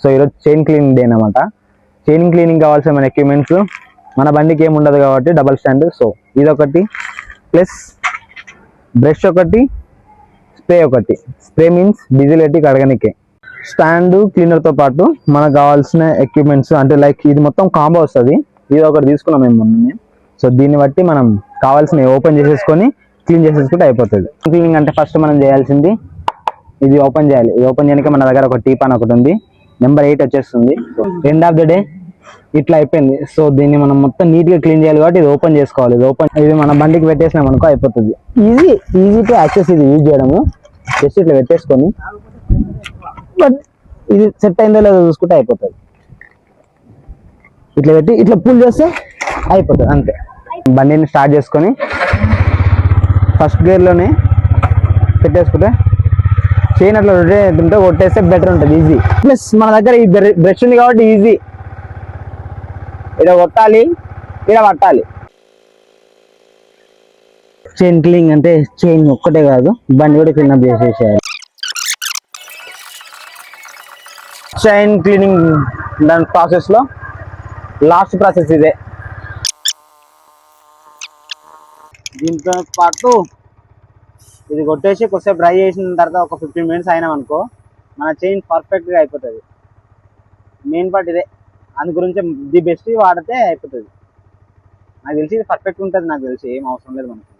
So ఈరోజు chain cleaning day అనమాట. Chain cleaning కావాల్సిన మన ఎక్విప్మెంట్స్, మన బండికి ఏమి ఉండదు కాబట్టి డబల్ స్టాండ్. సో ఇదొకటి, ప్లస్ బ్రష్ ఒకటి, స్ప్రే ఒకటి. స్ప్రే మీన్స్ డీజిల్ పెట్టి కడగనికే. స్టాండ్ క్లీనర్తో పాటు మనకు కావాల్సిన ఎక్విప్మెంట్స్ అంటే లైక్ ఇది మొత్తం కాంబో వస్తుంది. ఇది ఒకటి తీసుకున్నాం మేము మొన్న. సో దీన్ని బట్టి మనం కావాల్సినవి ఓపెన్ చేసేసుకొని క్లీన్ చేసేసుకుంటే అయిపోతుంది. క్లీనింగ్ అంటే ఫస్ట్ మనం చేయాల్సింది ఇది ఓపెన్ చేయాలి. ఇది ఓపెన్ చేయడానికి మన దగ్గర ఒక టీపాన్ ఒకటి ఉంది, నెంబర్ 8 వచ్చేస్తుంది. ఎండ్ ఆఫ్ ద డే ఇట్లా అయిపోయింది. సో దీన్ని మనం మొత్తం నీట్గా క్లీన్ చేయాలి కాబట్టి ఇది ఓపెన్ చేసుకోవాలి. ఇది మన బండికి పెట్టేసినాం అనుకో అయిపోతుంది. ఈజీ టు యాక్సెస్ ఇది యూజ్ చేయడము. జస్ట్ ఇట్లా పెట్టేసుకొని బట్ ఇది సెట్ అయిందో లేదో చూసుకుంటే అయిపోతుంది. ఇట్లా పెట్టి ఇట్లా పుల్ చేస్తే అయిపోతుంది అంతే. బండిని స్టార్ట్ చేసుకొని ఫస్ట్ గేర్లోనే పెట్టేసుకుంటే చైన్ అట్లా రొటేట్ ఉంటే కొట్టేస్తే బెటర్ ఉంటుంది, ఈజీ. ప్లస్ మన దగ్గర ఈ బ్రష్ ఉంది కాబట్టి ఈజీ. ఇక్కడ కొట్టాలి, ఇక్కడ పట్టాలి. చైన్ క్లీనింగ్ అంటే చైన్ ఒక్కటే కాదు, బండి కూడా క్లీనప్ చేసేసేయాలి. చైన్ క్లీనింగ్ దాని ప్రాసెస్లో లాస్ట్ ప్రాసెస్ ఇదే. దీంతో పాటు ఇది కొట్టేసి కొద్దిసేపు డ్రై చేసిన తర్వాత ఒక 15 minutes అయినాం అనుకో మన చైన్ పర్ఫెక్ట్గా అయిపోతుంది. మెయిన్ పార్ట్ ఇదే, అందు గురించి ది బెస్ట్ వాడితే అయిపోతుంది. నాకు తెలిసి ఇది పర్ఫెక్ట్ ఉంటుంది, నాకు తెలిసి ఏం అవసరం లేదు మనకు.